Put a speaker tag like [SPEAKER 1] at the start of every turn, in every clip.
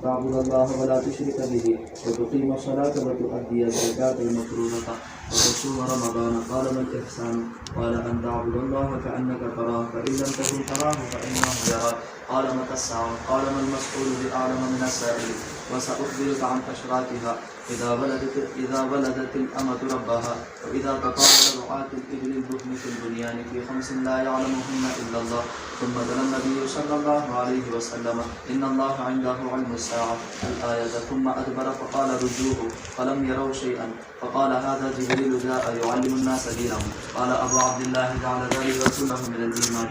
[SPEAKER 1] تعبد الله ولا تشرك به وتقيم الصلاة وتؤدي الزكاة المفروضة وتصوم رمضان. قال ما الإحسان؟ قال أن تعبد الله كأنك تراه فإن لم تكن تراه فإنه يراك. قال متى الساعة؟ قال ما المسؤول بأعلم من السائل. وسأخبرك عن أشراطها: إذا ولدت الأمة ربها، وإذا تطاول رعاة الإبل البكم في البنيان في 5 لا يعلمهن إلا الله. ثم تلا النبي صلى الله عليه وسلم: إن الله عنده علم الساعة الآية. ثم أدبر فقال: رجوه. فلم يروا شيئا. فقال: هذا جبريل جاء يعلم الناس دينهم. قال أبو عبد الله: جعل ذلك كله من الإيمان.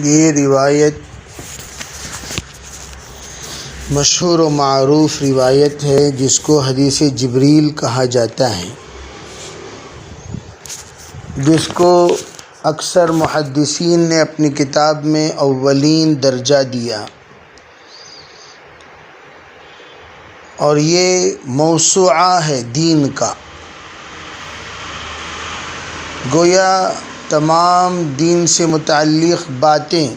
[SPEAKER 2] یہ روایت مشہور و معروف روایت ہے جس کو حدیث جبریل کہا جاتا ہے، جس کو اکثر محدثین نے اپنی کتاب میں اولین درجہ دیا، اور یہ موسوعہ ہے دین کا، گویا تمام دین سے متعلق باتیں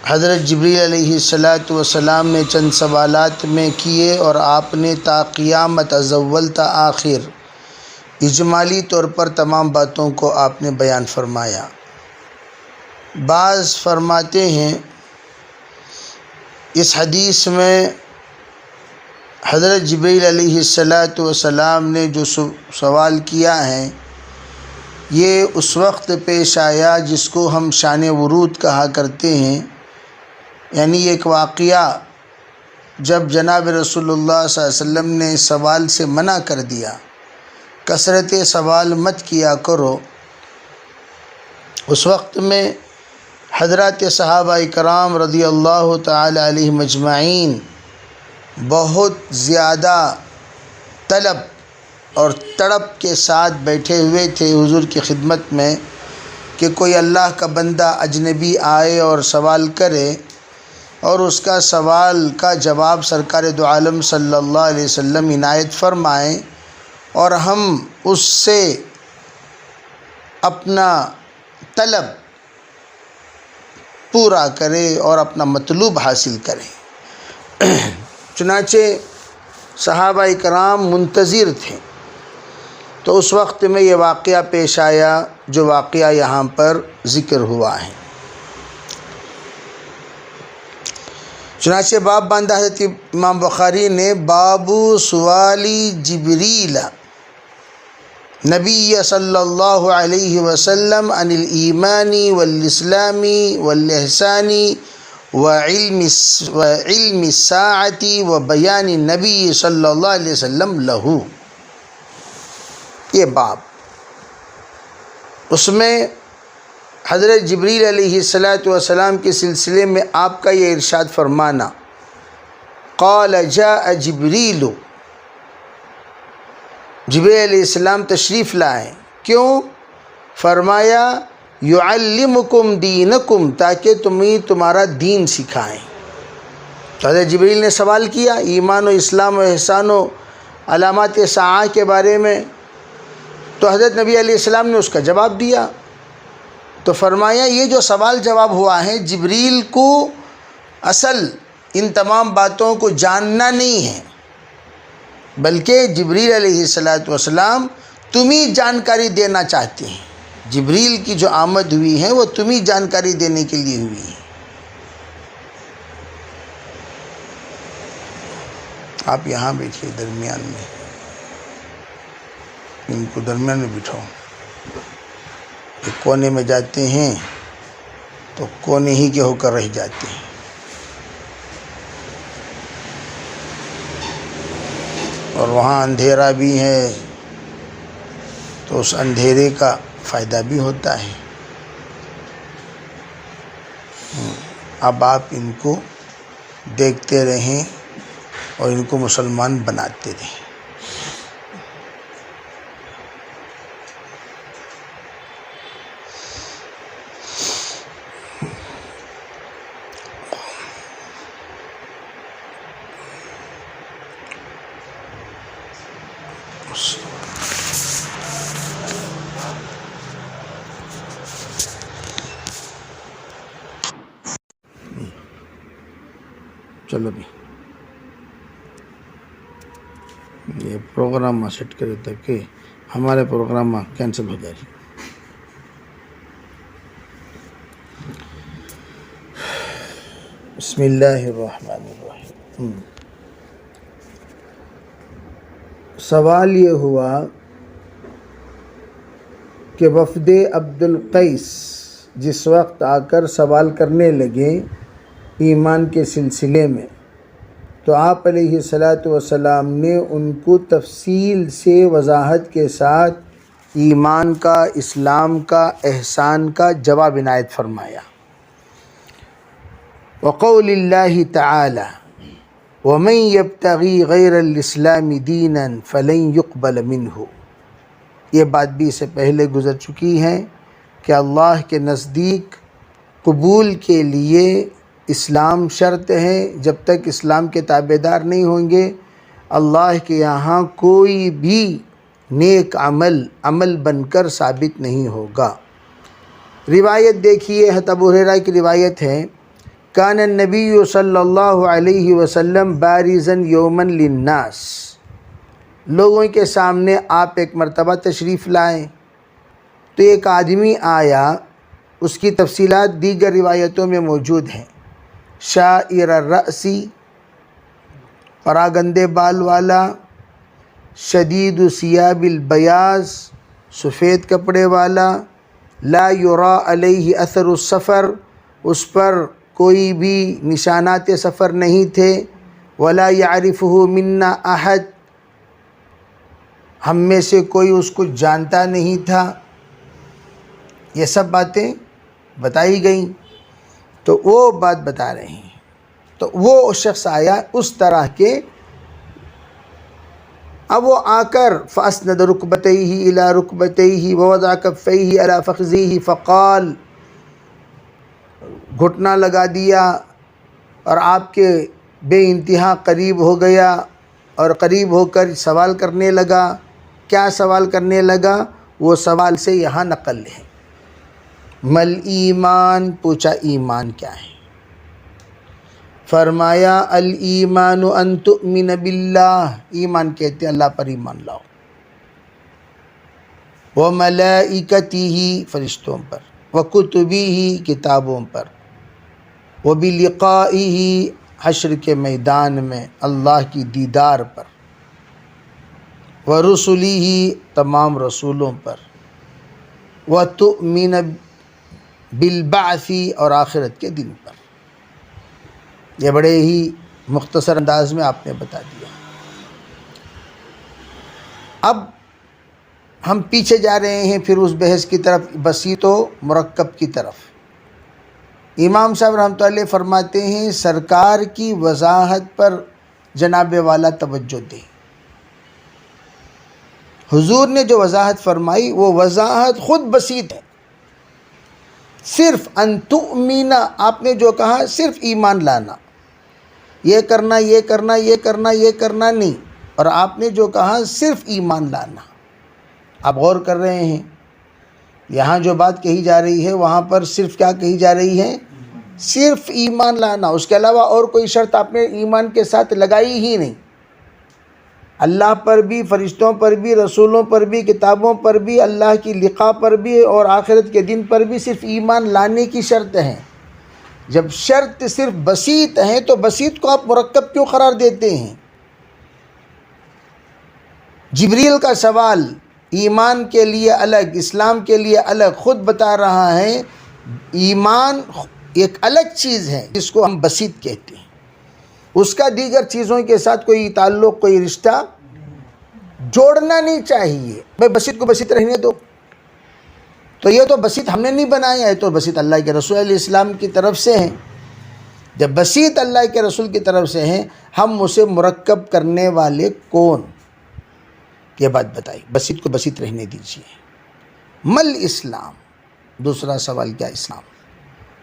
[SPEAKER 2] حضرت جبریل علیہ السلام نے چند سوالات میں کیے، اور آپ نے تا قیامت از اول تا آخر اجمالی طور پر تمام باتوں کو آپ نے بیان فرمایا۔ بعض فرماتے ہیں اس حدیث میں حضرت جبریل علیہ السلام نے جو سوال کیا ہے یہ اس وقت پیش آیا جس کو ہم شان ورود کہا کرتے ہیں، یعنی ایک واقعہ جب جناب رسول اللہ صلی اللہ علیہ وسلم نے سوال سے منع کر دیا، کثرت سوال مت کیا کرو، اس وقت میں حضرات صحابہ کرام رضی اللہ تعالی علیہم اجمعین بہت زیادہ طلب اور تڑپ کے ساتھ بیٹھے ہوئے تھے حضور کی خدمت میں کہ کوئی اللہ کا بندہ اجنبی آئے اور سوال کرے اور اس کا سوال کا جواب سرکار دو عالم صلی اللہ علیہ وسلم عنایت فرمائیں اور ہم اس سے اپنا طلب پورا کریں اور اپنا مطلوب حاصل کریں۔ چنانچہ صحابہ کرام منتظر تھے، تو اس وقت میں یہ واقعہ پیش آیا جو واقعہ یہاں پر ذکر ہوا ہے۔ چنانچہ باب باندھا حضرت امام بخاری نے باب سوالی جبریل نبی صلی اللہ علیہ وسلم عن الایمان والاسلام والاحسان وعلم الساعة وبیان النبی صلی اللہ علیہ وسلم لہو، یہ باب، اس میں حضرت جبریل علیہ السلام کے سلسلے میں آپ کا یہ ارشاد فرمانا، قال جاء جبریل، جبریل علیہ السلام تشریف لائیں، کیوں؟ فرمایا یعلمکم دینکم، تاکہ تمہیں تمہارا دین سکھائیں۔ تو حضرت جبریل نے سوال کیا ایمان و اسلام و احسان و علامات ساعہ کے بارے میں، تو حضرت نبی علیہ السلام نے اس کا جواب دیا۔ تو فرمایا یہ جو سوال جواب ہوا ہے جبریل کو اصل ان تمام باتوں کو جاننا نہیں ہے، بلکہ جبریل علیہ السلام تمہیں جانکاری دینا چاہتے ہیں۔ جبریل کی جو آمد ہوئی ہے وہ تمہیں جانکاری دینے کے لیے ہوئی ہے۔ آپ یہاں بیٹھیے درمیان میں، ان کو درمیان میں بٹھاؤ، ایک کونے میں جاتے ہیں تو کونے ہی کے ہو کر رہ جاتے ہیں۔ اور وہاں اندھیرا بھی ہے تو اس اندھیرے کا فائدہ بھی ہوتا ہے۔ اب آپ ان کو دیکھتے رہیں اور ان کو مسلمان بناتے رہیں۔ چلو بھی یہ پروگرام سیٹ کرے تاکہ ہمارے پروگرام کینسل ہو جائے. بسم اللہ الرحمن الرحیم. سوال یہ ہوا کہ وفد عبد القیس جس وقت آ کر سوال کرنے لگے ایمان کے سلسلے میں تو آپ علیہ الصلاۃ والسلام نے ان کو تفصیل سے وضاحت کے ساتھ ایمان کا، اسلام کا، احسان کا جواب عنایت فرمایا. وقول اللہ تعالی ومن یبتغی غیر الاسلام دینا فلن یقبل منہ. یہ بات بھی اس سے پہلے گزر چکی ہے کہ اللہ کے نزدیک قبول کے لیے اسلام شرط ہے. جب تک اسلام کے تابعدار نہیں ہوں گے اللہ کے یہاں کوئی بھی نیک عمل بن کر ثابت نہیں ہوگا. روایت دیکھیے، حضرت ابو ہریرہ کی روایت ہے کان النبی صلی اللہ علیہ وسلم بارزا یوما للناس. لوگوں کے سامنے آپ ایک مرتبہ تشریف لائے تو ایک آدمی آیا، اس کی تفصیلات دیگر روایتوں میں موجود ہیں. شاعر الرأسی، پراگندے بال والا، شدید ثیاب البیاض، سفید کپڑے والا، لا یرا علیہ اثر السفر، اس پر کوئی بھی نشانات سفر نہیں تھے. ولا یعرفہ منا احد، ہم میں سے کوئی اس کو جانتا نہیں تھا. یہ سب باتیں بتائی گئیں تو وہ بات بتا رہے ہیں. تو وہ شخص آیا اس طرح کے، اب وہ آ کر فاسند رکبتیہ الی رکبتیہ ووضع کفیہ علی فخذیہ فقال، گھٹنا لگا دیا اور آپ کے بے انتہا قریب ہو گیا اور قریب ہو کر سوال کرنے لگا. کیا سوال کرنے لگا؟ وہ سوال سے یہاں نقل ہے. مل ایمان، پوچھا ایمان کیا ہے؟ فرمایا الایمان ان تؤمن باللہ، ایمان کہتے ہیں اللہ پر ایمان لاؤ، وملائکتہ، فرشتوں پر، وکتبہ، کتابوں پر، وبلقائہ، حشر کے میدان میں اللہ کی دیدار پر، ورسلہ، تمام رسولوں پر، وتؤمن بالبعث، اور آخرت کے دن پر. یہ بڑے ہی مختصر انداز میں آپ نے بتا دیا. اب ہم پیچھے جا رہے ہیں پھر اس بحث کی طرف، بسیط و مرکب کی طرف. امام صاحب رحمۃ اللہ علیہ فرماتے ہیں سرکار کی وضاحت پر جناب والا توجہ دیں. حضور نے جو وضاحت فرمائی وہ وضاحت خود بسیط ہے. صرف ان تؤمن، آپ نے جو کہا صرف ایمان لانا، یہ کرنا یہ کرنا یہ کرنا یہ کرنا نہیں. اور آپ نے جو کہا صرف ایمان لانا. آپ غور کر رہے ہیں یہاں جو بات کہی جا رہی ہے وہاں پر صرف کیا کہی جا رہی ہے؟ صرف ایمان لانا. اس کے علاوہ اور کوئی شرط آپ نے ایمان کے ساتھ لگائی ہی نہیں. اللہ پر بھی، فرشتوں پر بھی، رسولوں پر بھی، کتابوں پر بھی، اللہ کی لقاء پر بھی اور آخرت کے دن پر بھی صرف ایمان لانے کی شرط ہے. جب شرط صرف بسیط ہیں تو بسیط کو آپ مرکب کیوں قرار دیتے ہیں؟ جبریل کا سوال ایمان کے لیے الگ، اسلام کے لیے الگ، خود بتا رہا ہے ایمان ایک الگ چیز ہے جس کو ہم بسیط کہتے ہیں. اس کا دیگر چیزوں کے ساتھ کوئی تعلق، کوئی رشتہ جوڑنا نہیں چاہیے. بھائی بسیط کو بسیط رہنے دو. تو یہ تو بسیط ہم نے نہیں بنایا ہے، تو بسیط اللہ کے رسول علیہ السلام کی طرف سے ہیں. جب بسیط اللہ کے رسول کی طرف سے ہیں، ہم اسے مرکب کرنے والے کون؟ یہ بات بتائی. بسیط کو بسیط رہنے دیجیے. مل اسلام، دوسرا سوال کیا اسلام؟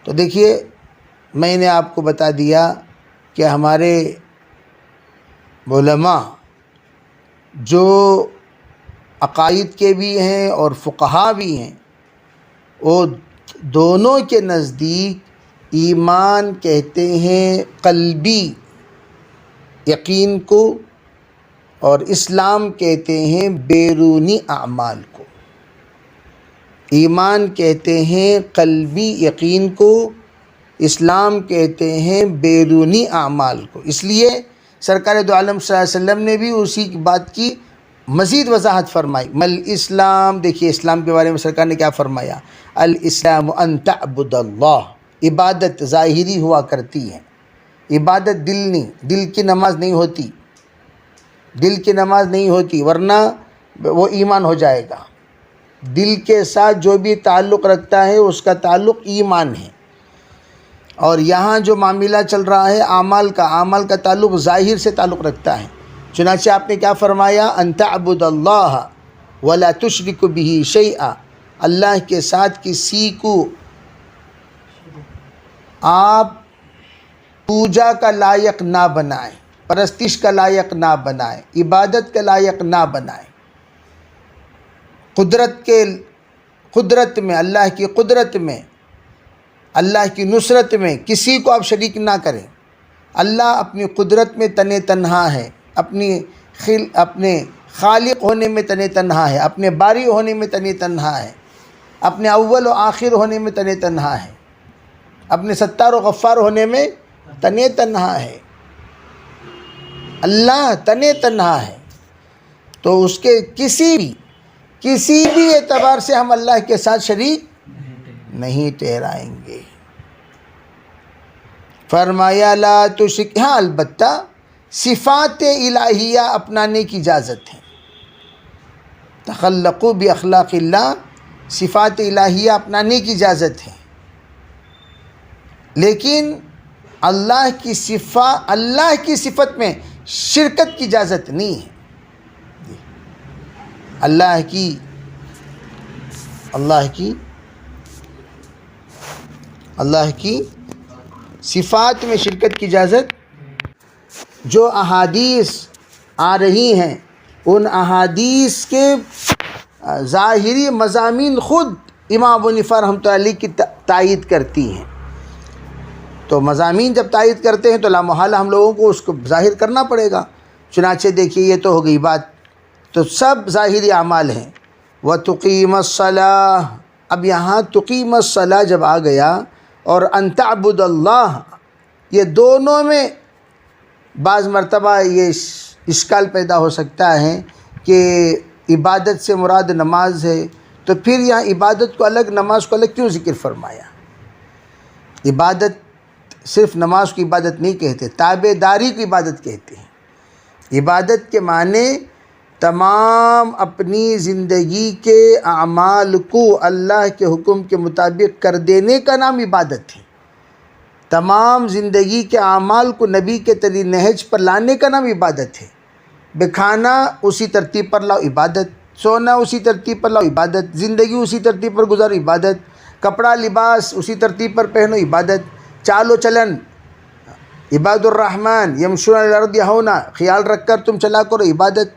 [SPEAKER 2] تو دیکھیے میں نے آپ کو بتا دیا کہ ہمارے علماء جو عقائد کے بھی ہیں اور فقہا بھی ہیں، وہ دونوں کے نزدیک ایمان کہتے ہیں قلبی یقین کو اور اسلام کہتے ہیں بیرونی اعمال کو. ایمان کہتے ہیں قلبی یقین کو، اسلام کہتے ہیں بیرونی اعمال کو. اس لیے سرکار دو عالم صلی اللہ علیہ وسلم نے بھی اسی بات کی مزید وضاحت فرمائی. مل اسلام، دیکھیے اسلام کے بارے میں سرکار نے کیا فرمایا. الاسلام ان تعبد اللہ. عبادت ظاہری ہوا کرتی ہے، عبادت دل نہیں، دل کی نماز نہیں ہوتی، دل کی نماز نہیں ہوتی ورنہ وہ ایمان ہو جائے گا. دل کے ساتھ جو بھی تعلق رکھتا ہے اس کا تعلق ایمان ہے. اور یہاں جو معاملہ چل رہا ہے اعمال کا تعلق ظاہر سے تعلق رکھتا ہے. چنانچہ آپ نے کیا فرمایا، ان تعبد اللہ ولا تشرک بہ شیئا. اللہ کے ساتھ کسی کو آپ پوجا کا لائق نہ بنائیں، پرستش کا لائق نہ بنائیں، عبادت کے لائق نہ بنائیں. قدرت میں، اللہ کی قدرت میں، اللہ کی نصرت میں کسی کو آپ شریک نہ کریں. اللہ اپنی قدرت میں تن تنہا ہے، اپنے خالق ہونے میں تن تنہا ہے، اپنے باری ہونے میں تن تنہا ہے، اپنے اول و آخر ہونے میں تن تنہا ہے، اپنے ستار و غفار ہونے میں تن تنہا ہے. اللہ تن تنہا ہے، تو اس کے کسی بھی اعتبار سے ہم اللہ کے ساتھ شریک نہیں ٹھہرائیں گے. فرمایا لا تشرک. ہاں البتہ صفات الہیہ اپنانے کی اجازت ہے. تخلقوا باخلاق اللہ، صفات الہیہ اپنانے کی اجازت ہے، لیکن اللہ کی صفت میں شرکت کی اجازت نہیں ہے. اللہ کی صفات میں شرکت کی اجازت. جو احادیث آ رہی ہیں ان احادیث کے ظاہری مضامین خود امام ابو حنیفہ رحمۃ اللہ علیہ کی تائید کرتی ہیں. تو مضامین جب تائید کرتے ہیں تو لا محالہ ہم لوگوں کو اس کو ظاہر کرنا پڑے گا. چنانچہ دیکھیے یہ تو ہو گئی بات، تو سب ظاہری اعمال ہیں. وَتُقِيمَ الصَّلَاةَ. اب یہاں تقیم الصلاۃ جب آ گیا اور ان تعبد اللہ، یہ دونوں میں بعض مرتبہ یہ اشکال پیدا ہو سکتا ہے کہ عبادت سے مراد نماز ہے، تو پھر یہاں عبادت کو الگ نماز کو الگ کیوں ذکر فرمایا. عبادت صرف نماز کو عبادت نہیں کہتے، تابع داری کو عبادت کہتے ہیں. عبادت کے معنی تمام اپنی زندگی کے اعمال کو اللہ کے حکم کے مطابق کر دینے کا نام عبادت ہے. تمام زندگی کے اعمال کو نبی کے طریق نہج پر لانے کا نام عبادت ہے. کھانا اسی ترتیب پر لاؤ عبادت، سونا اسی ترتیب پر لاؤ عبادت، زندگی اسی ترتیب پر گزارو عبادت، کپڑا لباس اسی ترتیب پر پہنو عبادت، چال و چلن عباد الرحمن یمشون علی الارض ہونا خیال رکھ کر تم چلا کرو عبادت.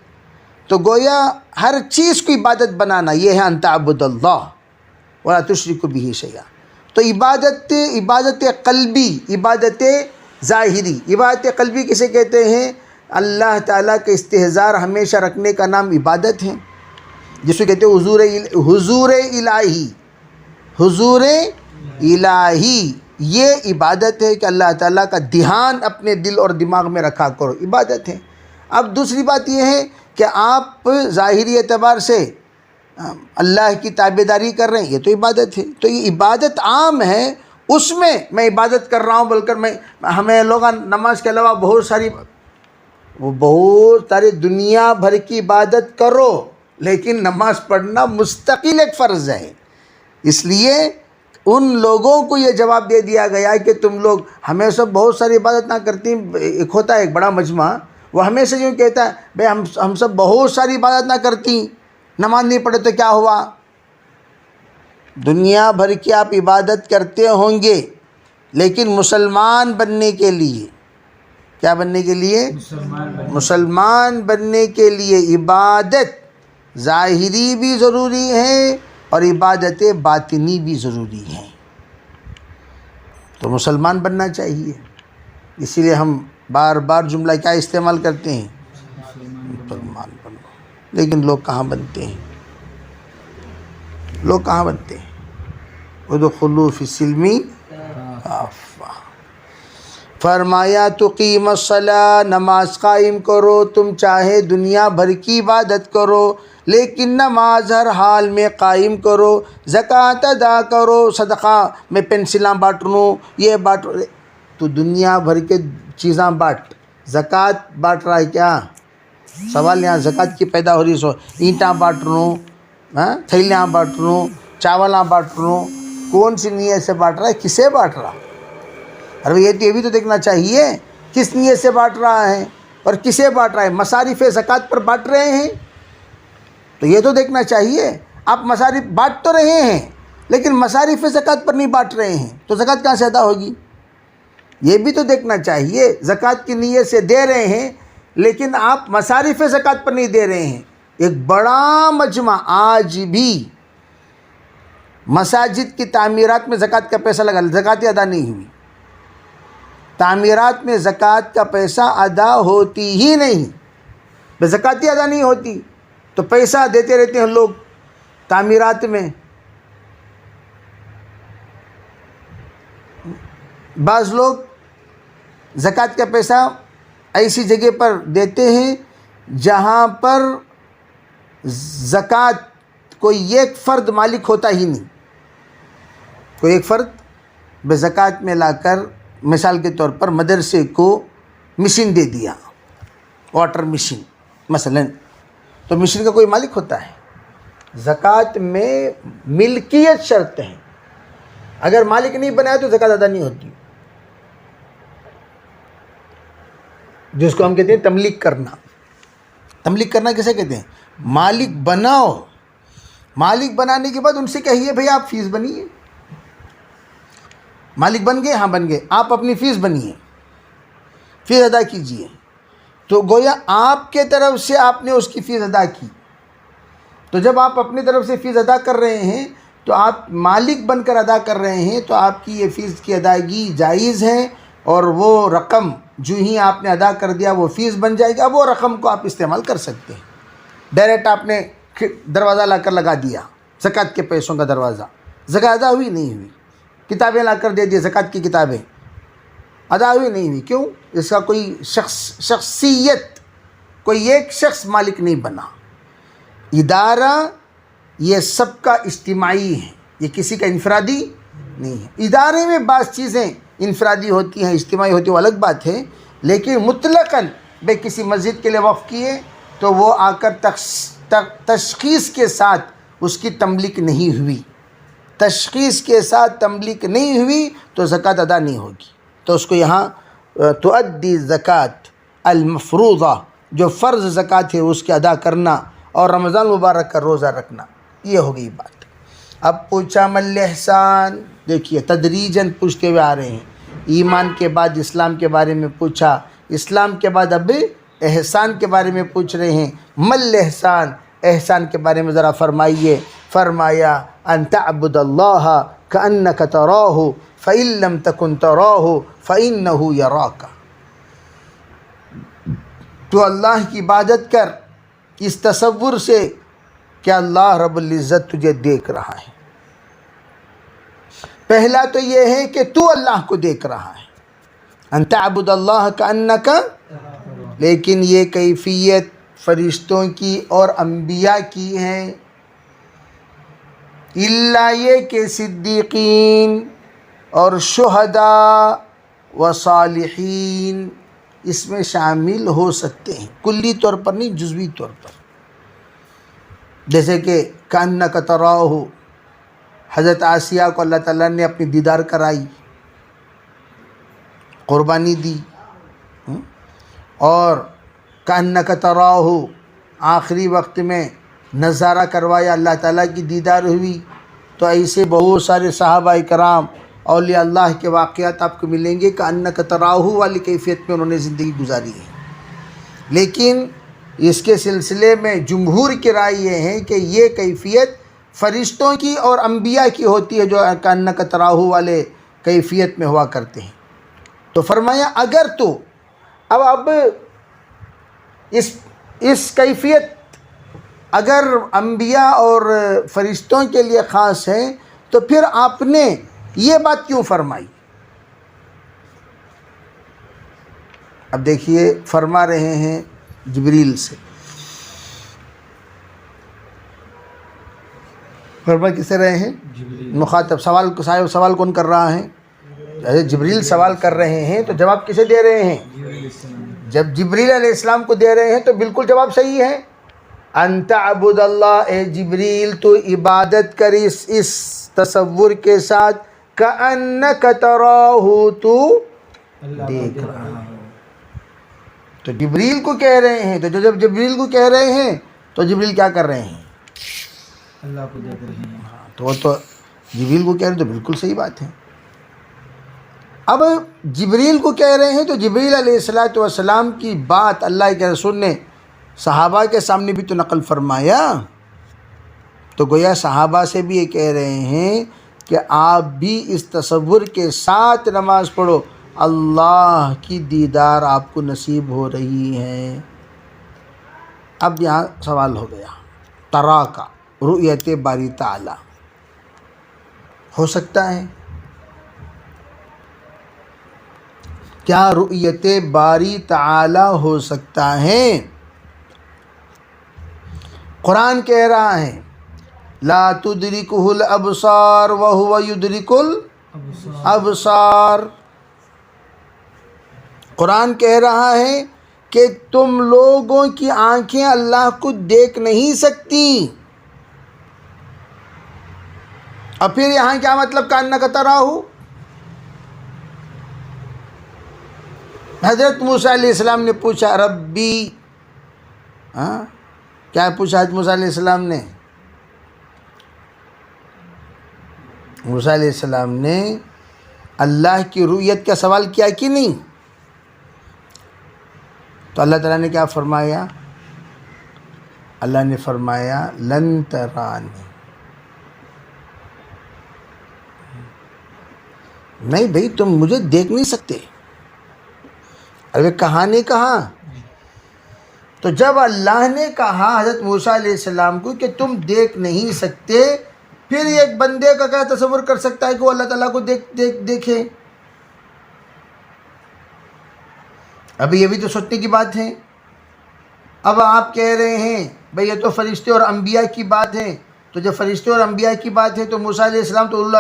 [SPEAKER 2] تو گویا ہر چیز کو عبادت بنانا یہ ہے ان تعبد اللہ ولا تشرک بہ شیئا. تو عبادت قلبی، عبادت ظاہری. عبادت قلبی کسے کہتے ہیں؟ اللہ تعالیٰ کے استحضار ہمیشہ رکھنے کا نام عبادت ہے، جس کو کہتے ہیں حضور الہی. حضور الہی یہ عبادت ہے کہ اللہ تعالیٰ کا دھیان اپنے دل اور دماغ میں رکھا کرو، عبادت ہے. اب دوسری بات یہ ہے کہ آپ ظاہری اعتبار سے اللہ کی تابعداری کر رہے ہیں، یہ تو عبادت ہے. تو یہ عبادت عام ہے، اس میں عبادت کر رہا ہوں بول کر ہمیں لوگ نماز کے علاوہ بہت ساری دنیا بھر کی عبادت کرو، لیکن نماز پڑھنا مستقل ایک فرض ہے. اس لیے ان لوگوں کو یہ جواب دے دیا گیا کہ تم لوگ ہمیں سب بہت ساری عبادت نہ کرتی. ایک ہوتا ہے ایک بڑا مجمع، وہ ہمیشہ یوں کہتا ہے بھئی ہم سب بہت ساری عبادت نہ کرتی، نماز نہیں پڑھے تو کیا ہوا؟ دنیا بھر کی آپ عبادت کرتے ہوں گے، لیکن مسلمان بننے کے لیے، کیا بننے کے لیے؟ مسلمان بننے کے لیے عبادت ظاہری بھی ضروری ہے اور عبادت باطنی بھی ضروری ہے. تو مسلمان بننا چاہیے. اسی لیے ہم بار بار جملہ کیا استعمال کرتے ہیں؟ مسلمان بنو. لیکن لوگ کہاں بنتے ہیں؟ لوگ کہاں بنتے ہیں؟ ادخلوا فی السلم کافہ. فرمایا تقیم الصلاۃ، نماز قائم کرو. تم چاہے دنیا بھر کی عبادت کرو لیکن نماز ہر حال میں قائم کرو. زکوٰۃ ادا کرو. صدقہ میں پینسلاں بانٹ لوں، یہ بانٹ، تو دنیا بھر کے چیزاں بانٹ. زکوٰۃ بانٹ رہا ہے کیا؟ سوال یہاں زکوٰۃ کی پیدا ہو رہی. سو اینٹاں بانٹ لوں، تھیلیاں بانٹ لوں، چاولاں بانٹ لوں. کون سی نیت سے بانٹ رہا ہے؟ کسے بانٹ رہا؟ ارے یہ بھی تو دیکھنا چاہیے کس نیت سے بانٹ رہا ہے اور کسے بانٹ رہا ہے. مصارف زکوٰۃ پر بانٹ رہے ہیں تو یہ تو دیکھنا چاہیے. آپ مصارف بانٹ تو رہے ہیں لیکن مصارف زکوٰۃ پر نہیں بانٹ رہے ہیں تو زکوٰۃ کہاں سے ادا ہوگی؟ یہ بھی تو دیکھنا چاہیے. زکوٰۃ کی نیت سے دے رہے ہیں لیکن آپ مصارف زکوٰۃ پر نہیں دے رہے ہیں. ایک بڑا مجمع آج بھی مساجد کی تعمیرات میں زکوٰۃ کا پیسہ لگا، زکوٰۃ ادا نہیں ہوئی. تعمیرات میں زکوٰۃ کا پیسہ ادا ہوتی ہی نہیں. زکوٰۃ ادا نہیں ہوتی تو پیسہ دیتے رہتے ہیں لوگ تعمیرات میں. بعض لوگ زکوٰۃ کا پیسہ ایسی جگہ پر دیتے ہیں جہاں پر زکوٰۃ کوئی ایک فرد مالک ہوتا ہی نہیں. کوئی ایک فرد بے زکوٰۃ میں لا کر مثال کے طور پر مدرسے کو مشین دے دیا، واٹر مشین مثلا، تو مشین کا کوئی مالک ہوتا ہے؟ زکوٰۃ میں ملکیت شرط ہے. اگر مالک نہیں بنایا تو زکوٰۃ ادا نہیں ہوتی. جس کو ہم کہتے ہیں تملیک کرنا. تملیک کرنا کسے کہتے ہیں؟ مالک بناؤ. مالک بنانے کے بعد ان سے کہیے بھئی آپ فیس بنیے. مالک بن گئے؟ ہاں بن گئے. آپ اپنی فیس بنیے، فیس ادا کیجئے. تو گویا آپ کے طرف سے آپ نے اس کی فیس ادا کی. تو جب آپ اپنی طرف سے فیس ادا کر رہے ہیں تو آپ مالک بن کر ادا کر رہے ہیں تو آپ کی یہ فیس کی ادائیگی جائز ہے. اور وہ رقم جو ہی آپ نے ادا کر دیا وہ فیس بن جائے گا. وہ رقم کو آپ استعمال کر سکتے ہیں. ڈائریکٹ آپ نے دروازہ لا کر لگا دیا، زکوٰۃ کے پیسوں کا دروازہ، زکوٰۃ ادا ہوئی نہیں ہوئی. کتابیں لا کر دے دی، زکوٰۃ کی کتابیں ادا ہوئی نہیں ہوئی. کیوں؟ اس کا کوئی شخصیت، کوئی ایک شخص مالک نہیں بنا. ادارہ یہ سب کا اجتماعی ہے، یہ کسی کا انفرادی نہیں ہے. ادارے میں بعض چیزیں انفرادی ہوتی ہیں، اجتماعی ہوتی ہیں، وہ الگ بات ہے. لیکن مطلقاً بے کسی مسجد کے لیے وقف کیے تو وہ آ کر تشخیص کے ساتھ اس کی تملیک نہیں ہوئی. تشخیص کے ساتھ تملیک نہیں ہوئی تو زکوٰۃ ادا نہیں ہوگی. تو اس کو یہاں تؤدی زکوٰۃ المفروضہ، جو فرض زکوٰۃ ہے اس کے ادا کرنا اور رمضان مبارک کا روزہ رکھنا، یہ ہو گئی بات. اب پوچھا مل احسان. دیکھیے تدریجاً پوچھتے ہوئے آ رہے ہیں. ایمان کے بعد اسلام کے بارے میں پوچھا، اسلام کے بعد اب احسان کے بارے میں پوچھ رہے ہیں. مل احسان، احسان کے بارے میں ذرا فرمائیے. فرمایا ان تعبد اللہ کأنک تراہ فإن لم تکن تراہ فإنہ یراک. تو اللہ کی عبادت کر اس تصور سے کہ اللہ رب العزت تجھے دیکھ رہا ہے. پہلا تو یہ ہے کہ تو اللہ کو دیکھ رہا ہے. ان تعبد اللہ کأنک، لیکن یہ کیفیت فرشتوں کی اور انبیاء کی ہے. اللہ یہ کہ صدیقین اور شہداء و صالحین اس میں شامل ہو سکتے ہیں، کلی طور پر نہیں، جزوی طور پر. جیسے کہ کأنک تراہ، حضرت آسیہ کو اللہ تعالیٰ نے اپنی دیدار کرائی، قربانی دی. اور کأنک تراہ آخری وقت میں نظارہ کروایا، اللہ تعالیٰ کی دیدار ہوئی. تو ایسے بہت سارے صحابہ کرام اولیاء اللہ کے واقعات آپ کو ملیں گے کأنک تراہ والی کیفیت میں انہوں نے زندگی گزاری ہے. لیکن اس کے سلسلے میں جمہور کی رائے یہ ہے کہ یہ کیفیت فرشتوں کی اور انبیاء کی ہوتی ہے جو کأنک تراہ والے کیفیت میں ہوا کرتے ہیں. تو فرمایا اگر تو اب اس کیفیت اگر انبیاء اور فرشتوں کے لیے خاص ہے تو پھر آپ نے یہ بات کیوں فرمائی؟ اب دیکھیے فرما رہے ہیں جبریل سے، فرما کس سے رہے ہیں؟ مخاطب صاحب سوال کون کر رہا ہے؟ جبریل سوال کر رہے ہیں، تو جواب کسے دے رہے ہیں؟ جب جبریل علیہ السلام کو دے رہے ہیں تو بالکل جواب صحیح ہے۔ انت عبد اللہ، اے جبریل تو عبادت کر اس تصور کے ساتھ کأنک تراہ، تو دیکھ رہا ہے۔ تو جبریل کو کہہ رہے ہیں، تو جب جبریل کو کہہ رہے ہیں تو جبریل کیا کر رہے ہیں؟
[SPEAKER 1] اللہ کو دیکھ رہے ہیں۔
[SPEAKER 2] تو وہ تو جبریل کو کہہ رہے ہیں تو بالکل صحیح بات ہے۔ اب جبریل کو کہہ رہے ہیں تو جبریل علیہ السلام کی بات اللہ کے رسول نے صحابہ کے سامنے بھی تو نقل فرمایا، تو گویا صحابہ سے بھی یہ کہہ رہے ہیں کہ آپ بھی اس تصور کے ساتھ نماز پڑھو، اللہ کی دیدار آپ کو نصیب ہو رہی ہے۔ اب یہاں سوال ہو گیا، ترا کا رؤیت باری تعالی ہو سکتا ہے؟ کیا رؤیت باری تعالی ہو سکتا ہے؟ قرآن کہہ رہا ہے لا تدرکہ الابصار وہو یدرک الابصار۔ قرآن کہہ رہا ہے کہ تم لوگوں کی آنکھیں اللہ کو دیکھ نہیں سکتی۔ اور پھر یہاں کیا مطلب کأنک تراہ؟ حضرت موسیٰ علیہ السلام نے پوچھا ربی، کیا پوچھا حضرت موسیٰ علیہ السلام نے؟ موسیٰ علیہ السلام نے اللہ کی رؤیت کا سوال کیا کہ نہیں؟ تو اللہ تعالیٰ نے کیا فرمایا؟ اللہ نے فرمایا لن ترانی، نہیں بھئی تم مجھے دیکھ نہیں سکتے۔ ارے کہاں نے کہا؟ تو جب اللہ نے کہا حضرت موسیٰ علیہ السلام کو کہ تم دیکھ نہیں سکتے، پھر ایک بندے کا کیا تصور کر سکتا ہے کہ وہ اللہ تعالیٰ کو دیکھے؟ ابھی یہ بھی تو سوچنے کی بات ہے۔ اب آپ کہہ رہے ہیں بھئی یہ تو فرشتے اور انبیاء کی بات ہے، تو جب فرشتے اور انبیاء کی بات ہے تو موسیٰ علیہ السلام تو اولو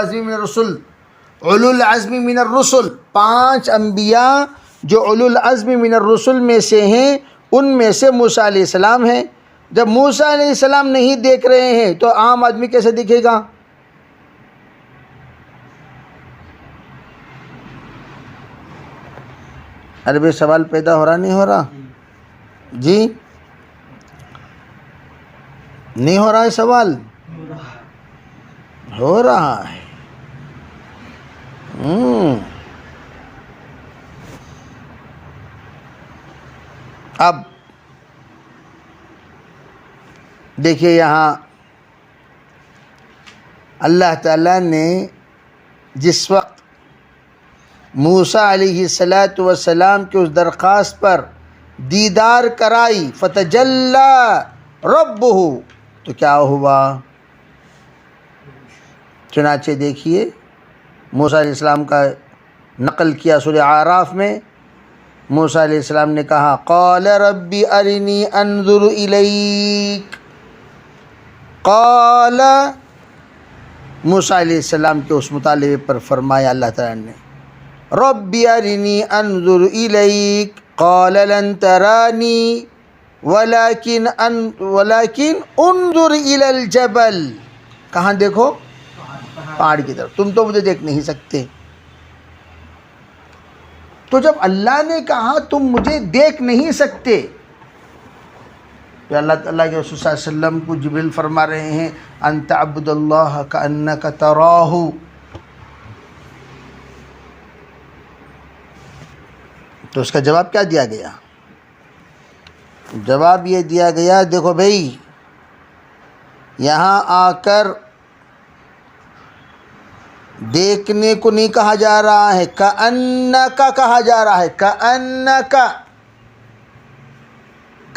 [SPEAKER 2] العزم من الرسل، 5 انبیاء جو اولو العزم من الرسل میں سے ہیں، ان میں سے موسیٰ علیہ السلام ہیں۔ جب موسیٰ علیہ السلام نہیں دیکھ رہے ہیں تو عام آدمی کیسے دیکھے گا؟ عربی سوال پیدا ہو رہا نہیں ہو رہا؟ جی نہیں ہو رہا ہے سوال؟ ہو رہا ہے۔ اب دیکھیے یہاں اللہ تعالیٰ نے جس وقت موسیٰ علیہ السلام کی اس درخواست پر دیدار کرائی فتجلی ربہ، تو کیا ہوا؟ چنانچہ دیکھیے موسیٰ علیہ السلام کا نقل کیا سورہ اعراف میں، موسیٰ علیہ السلام نے کہا قال ربی ارنی انظر الیک۔ قال موسیٰ علیہ السلام کے اس مطالبے پر فرمایا اللہ تعالیٰ نے ربی ارنی انظر الیک قال لن ترانی ولكن انظر الی الجبل۔ کہاں دیکھو؟ پہاڑ کی طرف، تم تو مجھے دیکھ نہیں سکتے۔ تو جب اللہ نے کہا تم مجھے دیکھ نہیں سکتے، تو اللہ تعالیٰ کے رسول صلی اللہ علیہ وسلم کو جبریل فرما رہے ہیں انت عبد اللہ کأنک تراہ۔ تو اس کا جواب کیا دیا گیا؟ جواب یہ دیا گیا دیکھو بھائی، یہاں آ کر دیکھنے کو نہیں کہا جا رہا ہے، کأنک کہا جا رہا ہے، کأنک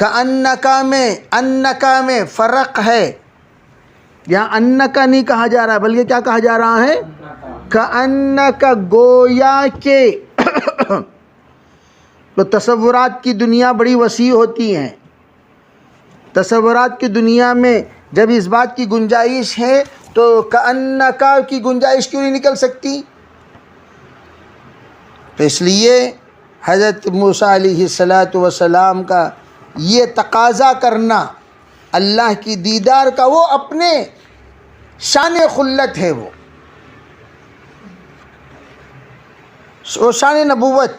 [SPEAKER 2] کأنکا میں فرق ہے. یہاں انکا نہیں کہا جا رہا ہے بلکہ کیا کہا جا رہا ہے؟ کأنکا، گویا کہ. تو تصورات کی دنیا بڑی وسیع ہوتی ہیں. تصورات کی دنیا میں جب اس بات کی گنجائش ہے تو کأنکا کی گنجائش کیوں نہیں نکل سکتی؟ تو اس لیے حضرت موسیٰ علیہ السلام کا یہ تقاضا کرنا اللہ کی دیدار کا، وہ اپنے شان خلت ہے، وہ شان نبوت،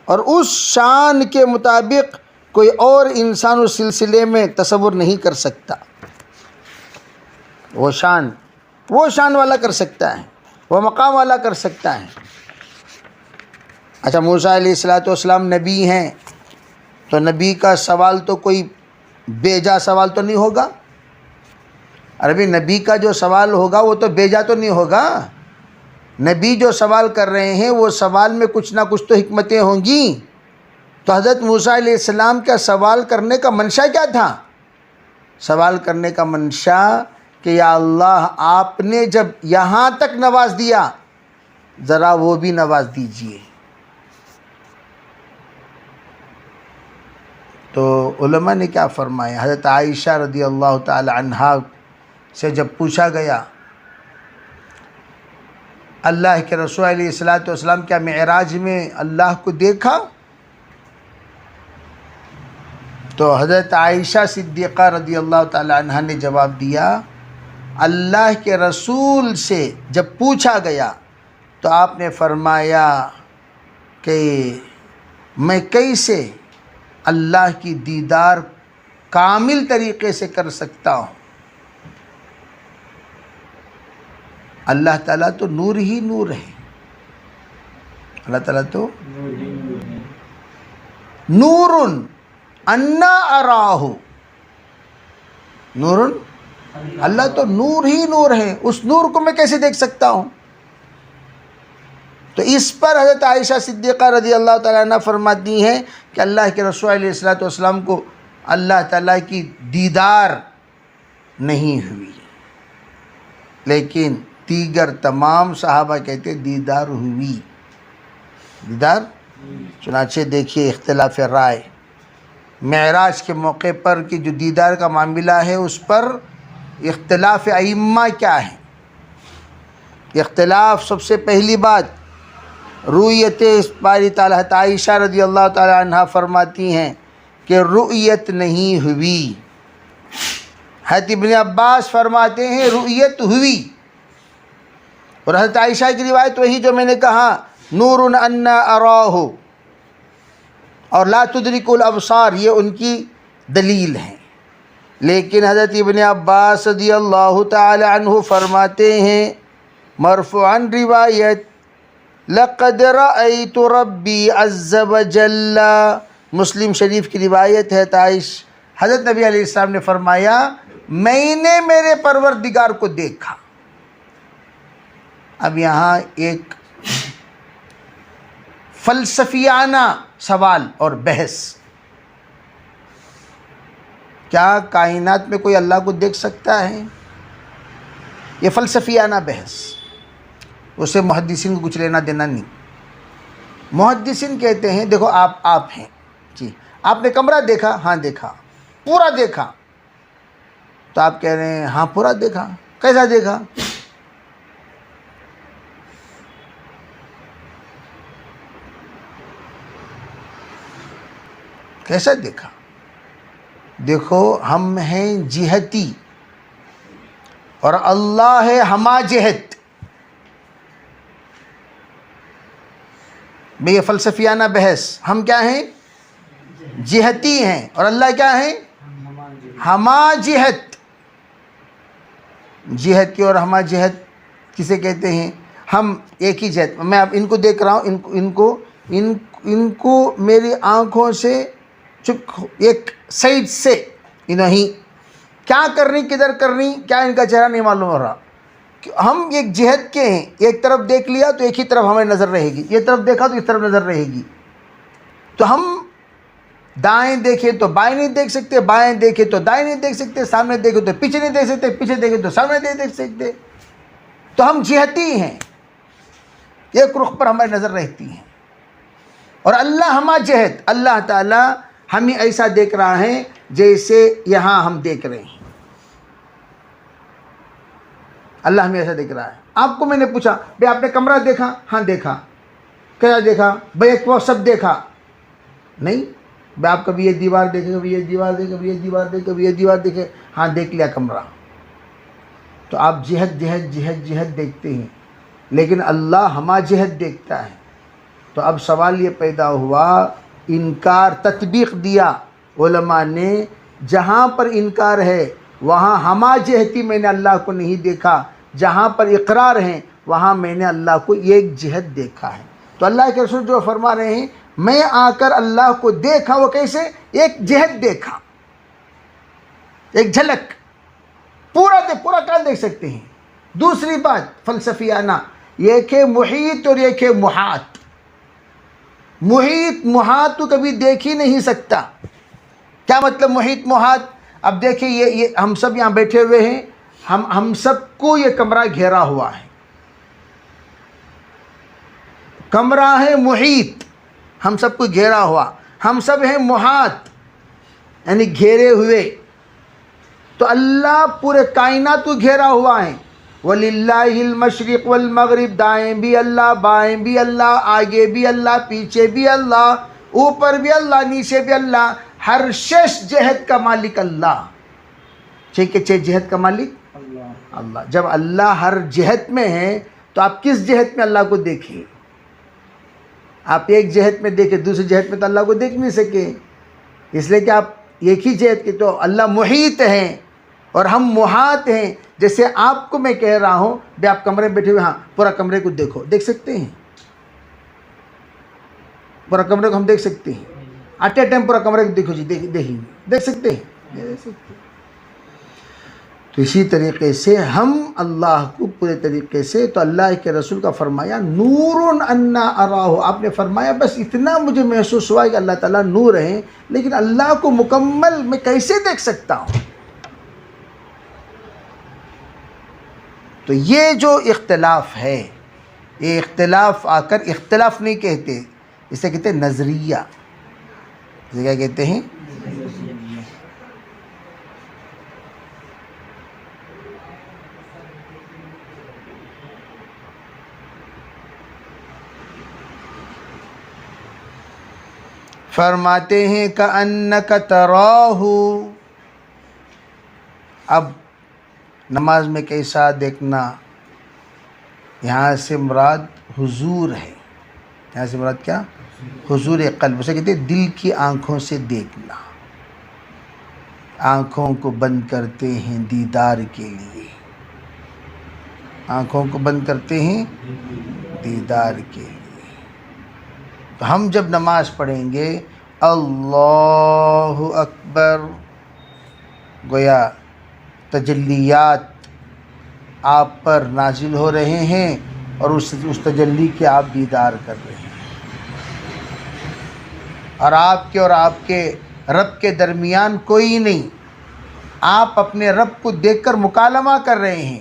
[SPEAKER 2] اور اس شان کے مطابق کوئی اور انسان اس سلسلے میں تصور نہیں کر سکتا. وہ شان والا کر سکتا ہے، وہ مقام والا کر سکتا ہے. اچھا، موسیٰ علیہ السلام نبی ہیں تو نبی کا سوال تو کوئی بے جا سوال تو نہیں ہوگا. عربی نبی کا جو سوال ہوگا وہ تو بے جا تو نہیں ہوگا. نبی جو سوال کر رہے ہیں وہ سوال میں کچھ نہ کچھ تو حکمتیں ہوں گی. تو حضرت موسیٰ علیہ السلام کا سوال کرنے کا منشا کیا تھا؟ سوال کرنے کا منشا کہ یا اللہ، آپ نے جب یہاں تک نواز دیا ذرا وہ بھی نواز دیجئے. تو علماء نے کیا فرمایا؟ حضرت عائشہ رضی اللہ تعالی عنہا سے جب پوچھا گیا اللہ کے رسول علیہ السلام کیا معراج میں اللہ کو دیکھا؟ تو حضرت عائشہ صدیقہ رضی اللہ تعالی عنہا نے جواب دیا، اللہ کے رسول سے جب پوچھا گیا تو آپ نے فرمایا کہ میں کیسے اللہ کی دیدار کامل طریقے سے کر سکتا ہوں؟ اللہ تعالیٰ تو نور ہی نور ہے. اللہ تعالیٰ تو نورن انا اراہ، نورن، اللہ تو نور ہی نور ہے، اس نور کو میں کیسے دیکھ سکتا ہوں؟ تو اس پر حضرت عائشہ صدیقہ رضی اللہ تعالیٰ عنہ فرماتی ہیں کہ اللہ کے رسول علیہ السلام کو اللہ تعالیٰ کی دیدار نہیں ہوئی، لیکن دیگر تمام صحابہ کہتے دیدار ہوئی. دیدار، چنانچہ دیکھیے اختلاف رائے معراج کے موقع پر کہ جو دیدار کا معاملہ ہے اس پر اختلاف ائمہ کیا ہے. اختلاف سب سے پہلی بات رؤیت باری تعالیٰ. عائشہ رضی اللہ تعالی عنہ فرماتی ہیں کہ رؤیت نہیں ہوئی. حضرت ابن عباس فرماتے ہیں رؤیت ہوئی. اور حضرت عائشہ کی روایت وہی جو میں نے کہا، نور انا اراہ اور لا تدرک الابصار، یہ ان کی دلیل ہے. لیکن حضرت ابن عباس رضی اللہ تعالی عنہ فرماتے ہیں مرفوعاً روایت، لقد رأیت ربی عز وجل، مسلم شریف کی روایت ہے. حضرت نبی علیہ السلام نے فرمایا میں نے میرے پروردگار کو دیکھا. اب یہاں ایک فلسفیانہ سوال اور بحث، کیا کائنات میں کوئی اللہ کو دیکھ سکتا ہے؟ یہ فلسفیانہ بحث، اسے محدثین کو کچھ لینا دینا نہیں. محدثین کہتے ہیں دیکھو آپ ہیں جی، آپ نے کمرہ دیکھا؟ ہاں دیکھا. پورا دیکھا؟ تو آپ کہہ رہے ہیں ہاں پورا دیکھا. کیسا دیکھا؟ کیسا دیکھا؟ دیکھو ہم ہیں جہتی اور اللہ ہے ہما جہت. بھئی یہ فلسفیانہ بحث، ہم کیا ہیں؟ جہتی ہیں، اور اللہ کیا ہے؟ ہما جہت. جہتی اور ہما جہت کسے کہتے ہیں؟ ہم ایک ہی جہت. میں اب ان کو دیکھ رہا ہوں، ان کو میری آنکھوں سے ایک سائڈ سے انہیں کیا کر رہی، کدھر کر رہی، کیا ان کا چہرہ نہیں معلوم ہو رہا. ہم ایک جہت کے ہیں، ایک طرف دیکھ لیا تو ایک ہی طرف ہمیں نظر رہے گی، یہ طرف دیکھا تو اس طرف نظر رہے گی. تو ہم دائیں دیکھیں تو بائیں نہیں دیکھ سکتے، بائیں دیکھیں تو دائیں نہیں دیکھ سکتے، سامنے دیکھیں تو پیچھے نہیں دیکھ سکتے، پیچھے دیکھیں تو سامنے نہیں دیکھ سکتے. تو ہم جہتی ہیں، ایک رخ پر ہماری نظر رہتی ہے. اور اللہ ہما جہت، اللہ تعالیٰ ہمیں ایسا دیکھ رہا ہے جیسے یہاں ہم دیکھ رہے ہیں. اللہ ہمیں ایسا دیکھ رہا ہے. آپ کو میں نے پوچھا بھئی آپ نے کمرہ دیکھا؟ ہاں دیکھا. کیا دیکھا؟ بھئی ایک وقت سب دیکھا نہیں. بھئی آپ کبھی یہ دیوار دیکھے، کبھی یہ دیوار دیکھے، کبھی یہ دیوار دیکھے، کبھی یہ دیوار دیکھے، ہاں دیکھ لیا کمرہ. تو آپ جہت جہت جہت جہت دیکھتے ہیں، لیکن اللہ ہما جہت دیکھتا ہے. تو اب سوال یہ پیدا ہوا، انکار تطبیق دیا علماء نے، جہاں پر انکار ہے وہاں ہما جہتی میں نے اللہ کو نہیں دیکھا، جہاں پر اقرار ہیں وہاں میں نے اللہ کو ایک جہت دیکھا ہے. تو اللہ کے رسول جو فرما رہے ہیں میں آ کر اللہ کو دیکھا، وہ کیسے؟ ایک جہت دیکھا، ایک جھلک. پورا کہاں دیکھ سکتے ہیں؟ دوسری بات فلسفیانہ، ایک ہے محیط اور ایک ہے محاط. محیط محاط تو کبھی دیکھ ہی نہیں سکتا. کیا مطلب محیط محاط؟ اب دیکھیں یہ ہم سب یہاں بیٹھے ہوئے ہیں، ہم سب کو یہ کمرہ گھیرا ہوا ہے. کمرہ ہے محیط، ہم سب کو گھیرا ہوا. ہم سب ہیں محاط یعنی گھیرے ہوئے. تو اللہ پورے کائنات کو گھیرا ہوا ہے. وَلِلَّهِ الْمَشْرِقُ وَالْمَغْرِبُ، دائیں بھی اللہ، بائیں بھی اللہ، آگے بھی اللہ، پیچھے بھی اللہ، اوپر بھی اللہ، نیچے بھی اللہ. ہر 6 جہت کا مالک اللہ. 6 جہت کا مالک اللہ. جب اللہ ہر جہت میں ہے تو آپ کس جہت میں اللہ کو دیکھیں؟ آپ ایک جہت میں دیکھیں، دوسری جہت میں تو اللہ کو دیکھ نہیں سکے، اس لیے کہ آپ ایک ہی جہت کے. تو اللہ محیط ہیں اور ہم محاط ہیں. جیسے آپ کو میں کہہ رہا ہوں بھئی آپ کمرے میں بیٹھے ہوئے، ہاں پورا کمرے کو دیکھو، دیکھ سکتے ہیں؟ پورا کمرے کو ہم دیکھ سکتے ہیں؟ ایٹ اے ٹائم پورا کمرے کو دیکھو جی، دیکھ سکتے ہیں؟ تو اسی طریقے سے ہم اللہ کو پورے طریقے سے. تو اللہ کے رسول کا فرمایا نور انا اراہ، آپ نے فرمایا بس اتنا مجھے محسوس ہوا کہ اللہ تعالیٰ نور ہیں، لیکن اللہ کو مکمل میں کیسے دیکھ سکتا ہوں؟ تو یہ جو اختلاف ہے، یہ اختلاف آ کر اختلاف نہیں کہتے، اسے کہتے ہیں نظریہ. اسے کیا کہتے ہیں؟ فرماتے ہیں کأنک تراہ. اب نماز میں کیسا دیکھنا؟ یہاں سے مراد حضور ہے. یہاں سے مراد کیا؟ حضور قلب. اسے کہتے ہیں دل کی آنکھوں سے دیکھنا. آنکھوں کو بند کرتے ہیں دیدار کے لیے، آنکھوں کو بند کرتے ہیں دیدار کے لیے. تو ہم جب نماز پڑھیں گے اللہ اکبر، گویا تجلیات آپ پر نازل ہو رہے ہیں اور اس تجلی کے آپ دیدار کر رہے ہیں. اور آپ کے رب کے درمیان کوئی نہیں. آپ اپنے رب کو دیکھ کر مکالمہ کر رہے ہیں.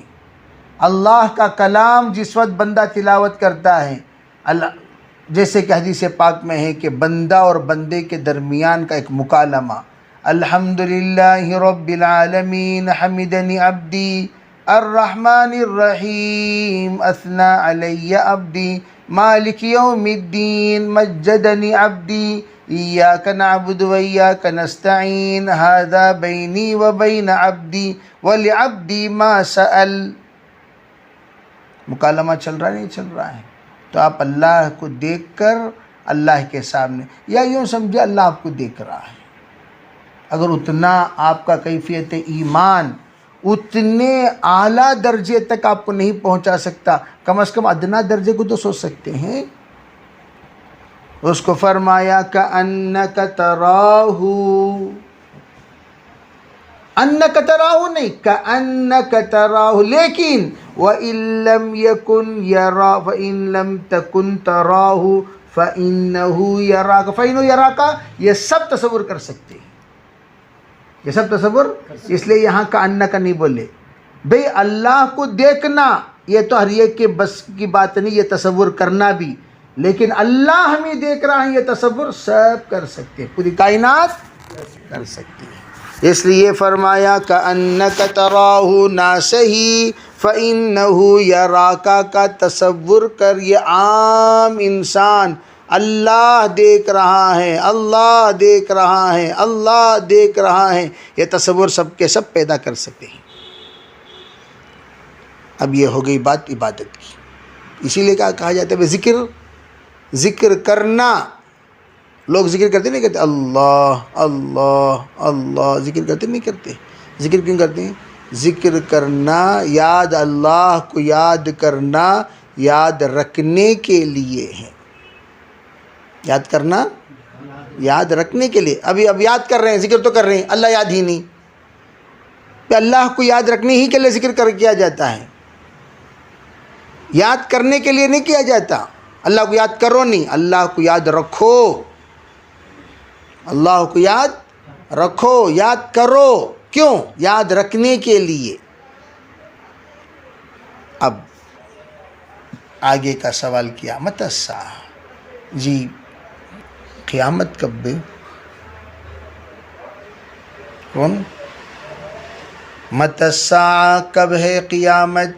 [SPEAKER 2] اللہ کا کلام جس وقت بندہ تلاوت کرتا ہے، اللہ جیسے کہ حدیث پاک میں ہے کہ بندہ اور بندے کے درمیان کا ایک مکالمہ. الحمدللہ رب العالمین حمدنی عبدی الرحمن الرحیم اثنا علی عبدی مالک یوم الدین مجدنی عبدی ایاک نعبد و ایاک نستعین ھذا بینی و بین عبدی ولعبدی ما سأل. مکالمہ چل رہا نہیں چل رہا ہے؟ تو آپ اللہ کو دیکھ کر اللہ کے سامنے، یا یوں سمجھے اللہ آپ کو دیکھ رہا ہے. اگر اتنا آپ کا کیفیت ایمان اتنے اعلیٰ درجے تک آپ کو نہیں پہنچا سکتا، کم از کم ادنا درجے کو تو سوچ سکتے ہیں. اس کو فرمایا کأنک تراہ. انک تراہ نہیں، کأنک تراہ. لیکن وَإِن لَمْ يَكُنْ يَرَى فَإِن لَمْ تَكُنْ تَرَاهُ فَإِنَّهُ يَرَاكَ فَإِنَّهُ يَرَاكَ یہ سب تصور کر سکتے ہیں، یہ سب تصور، اس لیے یہاں کا کا نہیں بولے بھئی اللہ کو دیکھنا یہ تو ہر ایک کے بس کی بات نہیں، یہ تصور کرنا بھی، لیکن اللہ ہمیں دیکھ رہا ہے یہ تصور سب کر سکتے ہیں، پوری کائنات کر سکتے ہیں۔ اس لیے فرمایا کأنک تراہ نہ صحیح فإنہ یراک کا تصور کر، یہ عام انسان اللہ دیکھ رہا ہے، اللہ دیکھ رہا ہے، اللہ دیکھ رہا ہے، یہ تصور سب کے سب پیدا کر سکتے ہیں۔ اب یہ ہو گئی بات عبادت کی، اسی لیے کہا جاتا ہے ذکر کرنا، لوگ ذکر کرتے نہیں کہتے اللہ اللہ اللہ، ذکر کرتے نہیں کرتے، ذکر کیوں کرتے ہیں؟ ذکر کرنا، یاد اللہ کو یاد کرنا یاد رکھنے کے لیے ہے، یاد کرنا یاد رکھنے کے لیے۔ اب یاد کر رہے ہیں، ذکر تو کر رہے ہیں، اللہ یاد ہی نہیں، اللہ کو یاد رکھنے ہی کے لیے ذکر کیا جاتا ہے، یاد کرنے کے لیے نہیں کیا جاتا۔ اللہ کو یاد کرو نہیں، اللہ کو یاد رکھو، اللہ کو یاد رکھو، یاد کرو، کیوں؟ یاد رکھنے کے لیے۔ اب آگے کا سوال کیا متی الساعہ، جی قیامت کب ہے؟ کون؟ متی الساعہ، کب ہے قیامت؟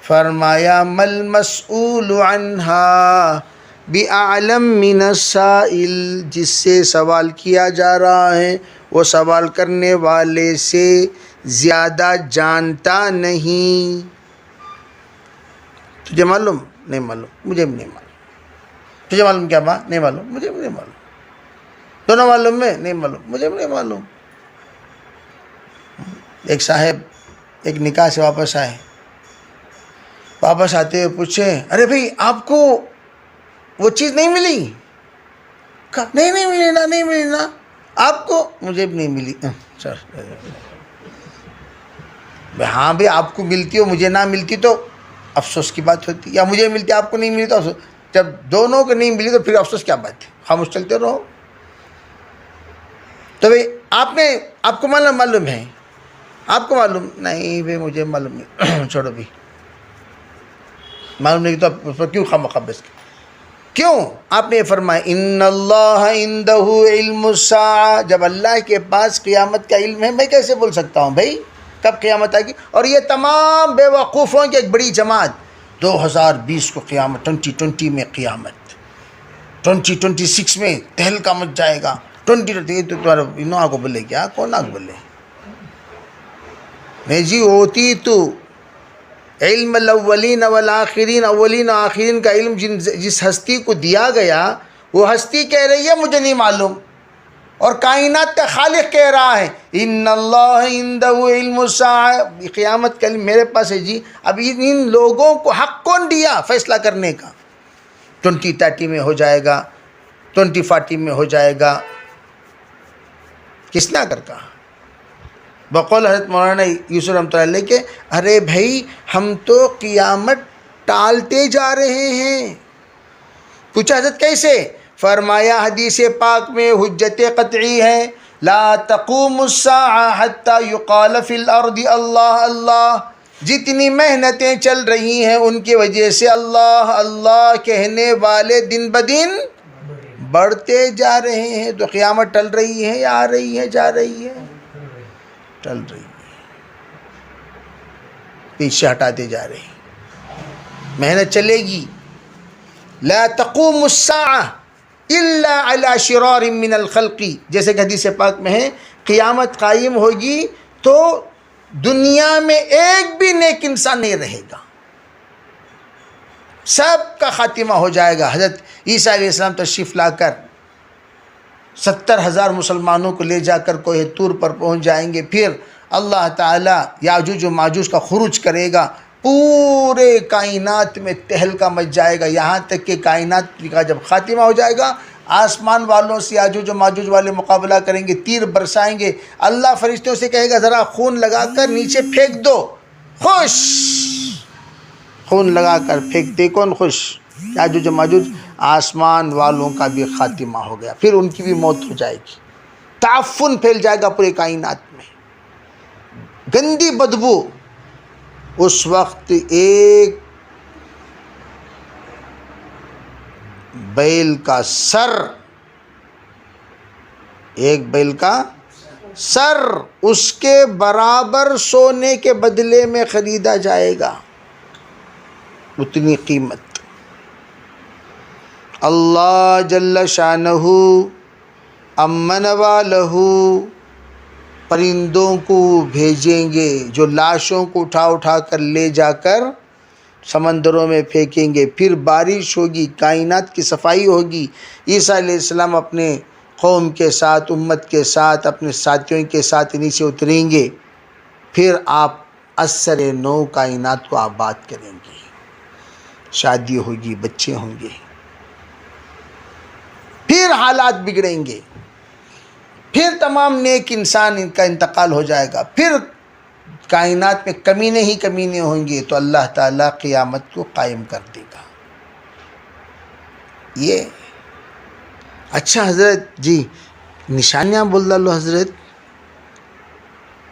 [SPEAKER 2] فرمایا مل مسئول عنہا بِأَعْلَمْ مِنَ السَّائِلِ، جس سے سوال کیا جا رہا ہے وہ سوال کرنے والے سے زیادہ جانتا نہیں۔ تجھے معلوم؟ نہیں معلوم، مجھے بھی نہیں معلوم۔ تجھے معلوم کیا بات؟ نہیں معلوم، مجھے بھی نہیں معلوم۔ دونوں معلوم میں؟ نہیں معلوم، مجھے بھی نہیں معلوم۔ ایک صاحب ایک نکاح سے واپس آئے، واپس آتے ہوئے پوچھے ارے بھائی آپ کو وہ چیز نہیں ملی؟ کہا نہیں ملی نا، نہیں ملی نا۔ آپ کو؟ مجھے بھی نہیں ملی۔ ہاں بھائی آپ کو ملتی ہو مجھے نہ ملتی تو افسوس کی بات ہوتی، یا مجھے ملتی آپ کو نہیں ملی تو افسوس۔ جب دونوں کو نہیں ملی تو پھر افسوس کیا بات ہے، خاموش چلتے رہو۔ تو بھائی آپ کو معلوم ہے، آپ کو معلوم نہیں؟ بھائی مجھے معلوم نہیں، چھوڑو بھی، معلوم نہیں تو اس پر کیوں خواہ بحث کی؟ کیوں؟ آپ نے فرمایا ان اللہ عندہ علم الساعہ، جب اللہ کے پاس قیامت کا علم ہے میں کیسے بول سکتا ہوں بھائی کب قیامت آئے گی؟ اور یہ تمام بے وقوفوں کی ایک بڑی جماعت 2020 کو قیامت، 2020 میں قیامت، 2026 میں تہلکہ مچ جائے گا، 2020 تو تمہارا انہوں آگو بولے کیا؟ کون آگو بولے؟ نہیں جی ہوتی تو علم الاولین والآخرین، اولین و آخرین کا علم جس ہستی کو دیا گیا وہ ہستی کہہ رہی ہے مجھے نہیں معلوم، اور کائنات کا خالق کہہ رہا ہے ان اللہ عندہ علم الساعہ، قیامت کا علم میرے پاس ہے جی۔ اب ان لوگوں کو حق کون دیا فیصلہ کرنے کا؟ 2030 میں ہو جائے گا، 2040 میں ہو جائے گا، کس نے کر کہا؟ بقول حضرت مولانا یوسف رحمۃ اللہ علیہ کہ ارے بھائی ہم تو قیامت ٹالتے جا رہے ہیں۔ پوچھا حضرت کیسے؟ فرمایا حدیث پاک میں حجت قطعی ہے، لا تقوم الساعہ حتی یقال فی الارض اللہ اللہ، جتنی محنتیں چل رہی ہیں ان کی وجہ سے اللہ اللہ کہنے والے دن بدن بڑھتے جا رہے ہیں۔ تو قیامت ٹل رہی ہے یا آ رہی ہے، جا رہی ہے؟ ٹل رہی ہے، پیچھے ہٹاتے جا رہے ہیں، محنت چلے گی۔ لا تقوم الساعہ الا علی شرار من الخلق، جیسے کہ حدیث پاک میں ہے قیامت قائم ہوگی تو دنیا میں ایک بھی نیک انسان نہیں رہے گا، سب کا خاتمہ ہو جائے گا۔ حضرت عیسیٰ علیہ السلام تشریف لا کر 70,000 مسلمانوں کو لے جا کر کوہ طور پر پہنچ جائیں گے، پھر اللہ تعالیٰ یاجوج و ماجوج کا خروج کرے گا، پورے کائنات میں تہلکہ مچ جائے گا، یہاں تک کہ کائنات کا جب خاتمہ ہو جائے گا آسمان والوں سے یاجوج و ماجوج والے مقابلہ کریں گے، تیر برسائیں گے، اللہ فرشتوں سے کہے گا ذرا خون لگا کر نیچے پھینک دو، خوش خون لگا کر پھینکتے کون؟ خوش یاجوج و ماجوج آسمان والوں کا بھی خاتمہ ہو گیا، پھر ان کی بھی موت ہو جائے گی، تعفن پھیل جائے گا پورے کائنات میں، گندی بدبو۔ اس وقت ایک بیل کا سر، ایک بیل کا سر اس کے برابر سونے کے بدلے میں خریدا جائے گا، اتنی قیمت۔ اللہ جل شانہ امن والہ پرندوں کو بھیجیں گے جو لاشوں کو اٹھا اٹھا کر لے جا کر سمندروں میں پھینکیں گے، پھر بارش ہوگی، کائنات کی صفائی ہوگی، عیسیٰ علیہ السلام اپنے قوم کے ساتھ، امت کے ساتھ، اپنے ساتھیوں کے ساتھ نیچے اتریں گے، پھر آپ اثر نو کائنات کو آباد کریں گے، شادی ہوگی، بچے ہوں گے، پھر حالات بگڑیں گے، پھر تمام نیک انسان ان کا انتقال ہو جائے گا، پھر کائنات میں کمینے ہی کمینے ہوں گے، تو اللہ تعالیٰ قیامت کو قائم کر دے گا۔ یہ اچھا حضرت جی نشانیاں بول ڈالو حضرت،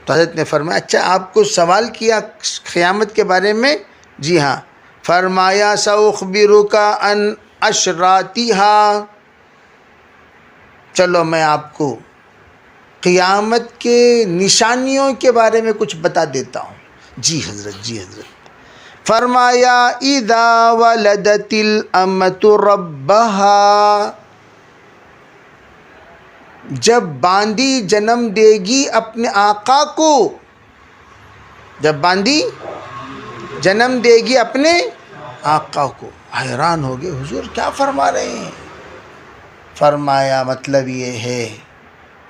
[SPEAKER 2] تو حضرت نے فرمایا اچھا آپ کو سوال کیا قیامت کے بارے میں؟ جی ہاں، فرمایا سأخبرک عن اشراطها، چلو میں آپ کو قیامت کے نشانیوں کے بارے میں کچھ بتا دیتا ہوں۔ جی حضرت، جی حضرت۔ فرمایا اذا ولدت الامۃ ربها، جب باندی جنم دے گی اپنے آقا کو، جب باندی جنم دے گی اپنے آقا کو۔ حیران ہو گئے، حضور کیا فرما رہے ہیں؟ فرمایا مطلب یہ ہے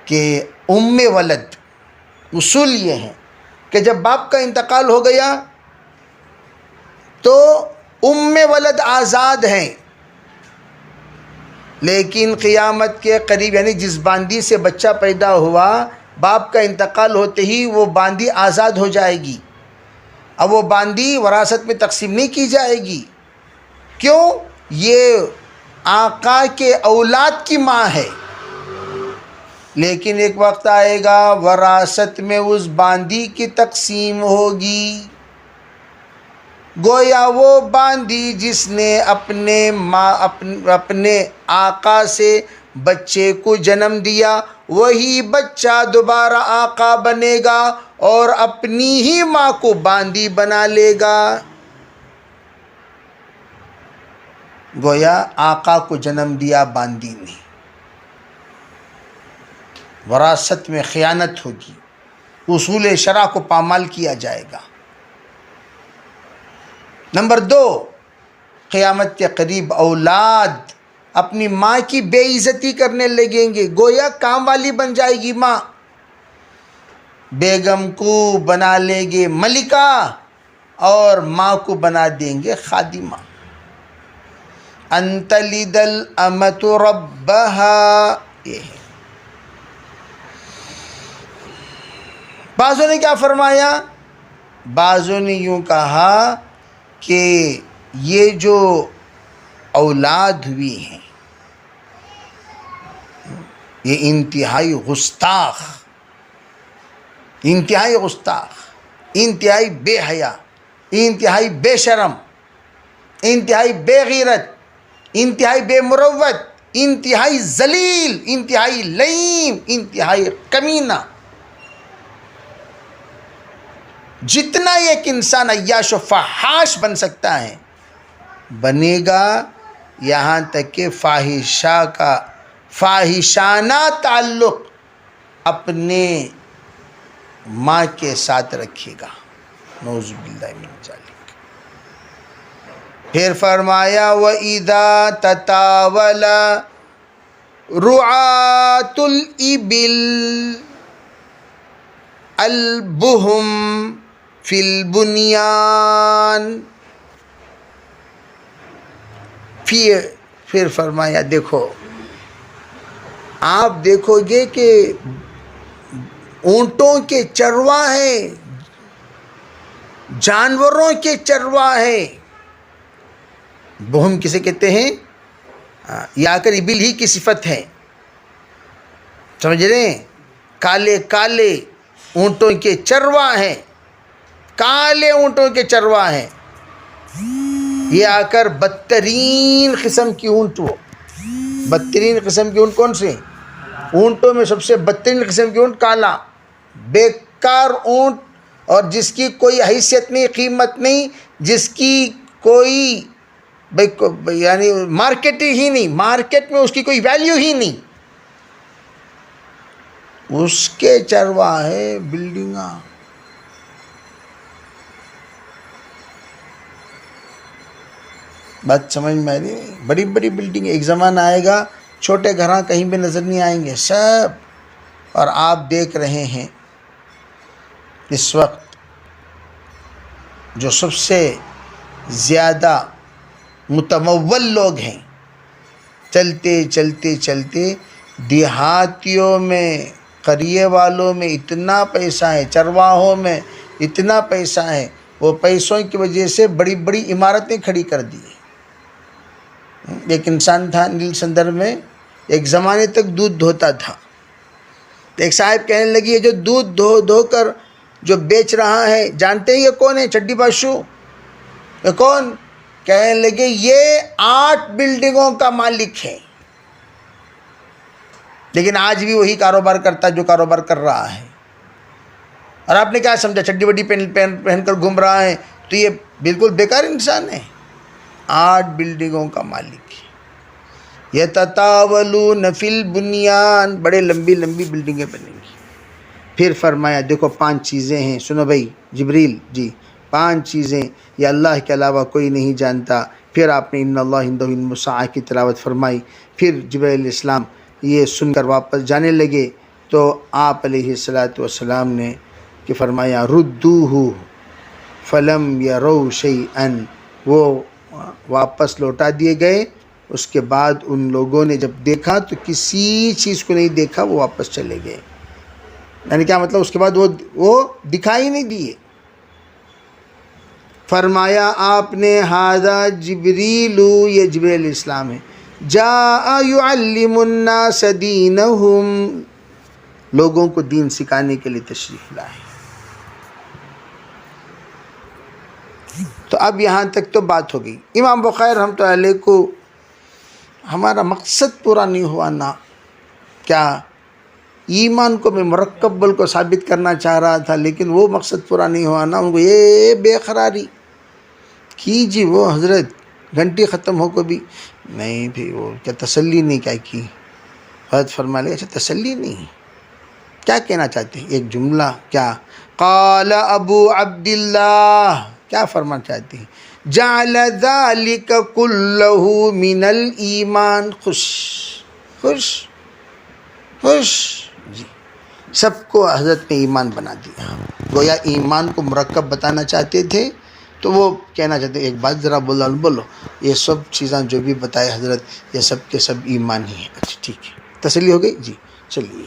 [SPEAKER 2] کہ ام ولد، اصول یہ ہے کہ جب باپ کا انتقال ہو گیا تو ام ولد آزاد ہیں، لیکن قیامت کے قریب یعنی جس باندی سے بچہ پیدا ہوا، باپ کا انتقال ہوتے ہی وہ باندی آزاد ہو جائے گی۔ اب وہ باندی وراثت میں تقسیم نہیں کی جائے گی، کیوں؟ یہ آقا کے اولاد کی ماں ہے، لیکن ایک وقت آئے گا وراثت میں اس باندی کی تقسیم ہوگی۔ گویا وہ باندی جس نے اپنے آقا سے بچے کو جنم دیا، وہی بچہ دوبارہ آقا بنے گا اور اپنی ہی ماں کو باندی بنا لے گا۔ گویا آقا کو جنم دیا باندی نے، وراثت میں خیانت ہوگی، اصول شرع کو پامال کیا جائے گا۔ نمبر 2، قیامت کے قریب اولاد اپنی ماں کی بے عزتی کرنے لگیں گے، گویا کام والی بن جائے گی ماں، بیگم کو بنا لیں گے ملکہ اور ماں کو بنا دیں گے خادمہ۔ ان تلد الامۃ ربها، یہ ہے۔ بعضوں نے کیا فرمایا؟ بعضوں نے یوں کہا کہ یہ جو اولاد ہوئی ہیں یہ انتہائی گستاخ، انتہائی گستاخ، انتہائی بے حیا، انتہائی بے شرم، انتہائی بے غیرت، انتہائی بے مروت، انتہائی ذلیل، انتہائی لعین، انتہائی کمینہ۔ جتنا ایک انسان عیاش و فحاش بن سکتا ہے بنے گا، یہاں تک کہ فاحشانہ تعلق اپنے ماں کے ساتھ رکھے گا، نعوذ باللہ من ذالک۔ پھر فرمایا وَإِذَا تَطَاوَلَ رُعَاةُ الْإِبِلِ الْبُهُمْ فِي الْبُنْيَانِ، پھر فرمایا دیکھو، آپ دیکھو گے کہ اونٹوں کے چرواہے، جانوروں کے چرواہے، بہم کسے کہتے ہیں؟ یہ آ کر ابل ہی کی صفت ہے، سمجھ رہے ہیں؟ کالے کالے اونٹوں کے چرواہ ہیں، کالے اونٹوں کے چرواہ ہیں. یہ آ کر بدترین قسم کی اونٹ، وہ بدترین قسم کی اونٹ کون سے؟ اونٹوں میں سب سے بدترین قسم کی اونٹ کالا، بیکار اونٹ، اور جس کی کوئی حیثیت نہیں، قیمت نہیں، جس کی کوئی یعنی مارکیٹ ہی نہیں، مارکیٹ میں اس کی کوئی ویلیو ہی نہیں، اس کے چرواہے بلڈنگاں. بات سمجھ میں آ رہی ہے؟ بڑی بڑی بلڈنگ. ایک زمانہ آئے گا چھوٹے گھراں کہیں بھی نظر نہیں آئیں گے سب. اور آپ دیکھ رہے ہیں اس وقت جو سب سے زیادہ متمول لوگ ہیں، چلتے چلتے چلتے دیہاتیوں میں، قریے والوں میں اتنا پیسہ ہے، چرواہوں میں اتنا پیسہ ہے، وہ پیسوں کی وجہ سے بڑی بڑی عمارتیں کھڑی کر دی. ایک انسان تھا نیل سندر میں، ایک زمانے تک دودھ دھوتا تھا. ایک صاحب کہنے لگی یہ جو دودھ دھو کر جو بیچ رہا ہے، جانتے ہیں یہ کون ہے؟ چڈی باشو. یہ کون؟ کہنے لگے یہ 8 بلڈنگوں کا مالک ہے، لیکن آج بھی وہی کاروبار کرتا ہے جو کاروبار کر رہا ہے. اور آپ نے کیا سمجھا؟ چڈی وڈی پہن کر گھوم رہا ہے تو یہ بالکل بیکار انسان ہے. 8 بلڈنگوں کا مالک ہے. یتطاولون فی البنیان، بڑے لمبی لمبی بلڈنگیں بنیں گی. پھر فرمایا دیکھو 5 چیزیں ہیں، سنو بھائی جبریل جی، 5 چیزیں یہ اللہ کے علاوہ کوئی نہیں جانتا. پھر آپ نے ان اللہ عنده علم الساعہ کی تلاوت فرمائی. پھر جبریل علیہ السلام یہ سن کر واپس جانے لگے تو آپ علیہ السلام نے کہ فرمایا ردوہ فلم یروا شیئا، وہ واپس لوٹا دیے گئے. اس کے بعد ان لوگوں نے جب دیکھا تو کسی چیز کو نہیں دیکھا، وہ واپس چلے گئے. یعنی کیا مطلب؟ اس کے بعد وہ دکھائی نہیں دیے. فرمایا آپ نے ھذا جبریل، یہ جبریل علیہ السلام ہے، جاء یعلم الناس دینہم، لوگوں کو دین سکھانے کے لیے تشریف لائے. تو اب یہاں تک تو بات ہو گئی. امام بخاری رحمۃ اللہ علیہ کو ہمارا مقصد پورا نہیں ہوا نا. کیا؟ ایمان کو میں مرکب کو ثابت کرنا چاہ رہا تھا، لیکن وہ مقصد پورا نہیں ہوا نا. ان کو یہ بے قراری کی جی، وہ حضرت گھنٹی ختم ہو کو بھی نہیں، بھی وہ کیا تسلی نہیں کیا کی؟ حضرت فرما لے اچھا تسلی نہیں، کیا کہنا چاہتے ہیں؟ ایک جملہ کیا؟ قال ابو عبداللہ، کیا فرمانا چاہتے ہیں؟ جعل ذلك كله من الایمان، خوش خوش خوش جی، سب کو حضرت نے ایمان بنا دیا. گویا ایمان کو مرکب بتانا چاہتے تھے تو وہ کہنا چاہتے ایک بات ذرا بولو، یہ سب چیزاں جو بھی بتائے حضرت یہ سب کے سب ایمان ہی ہیں. اچھا ٹھیک ہے، تسلی ہو گئی جی، چلیے.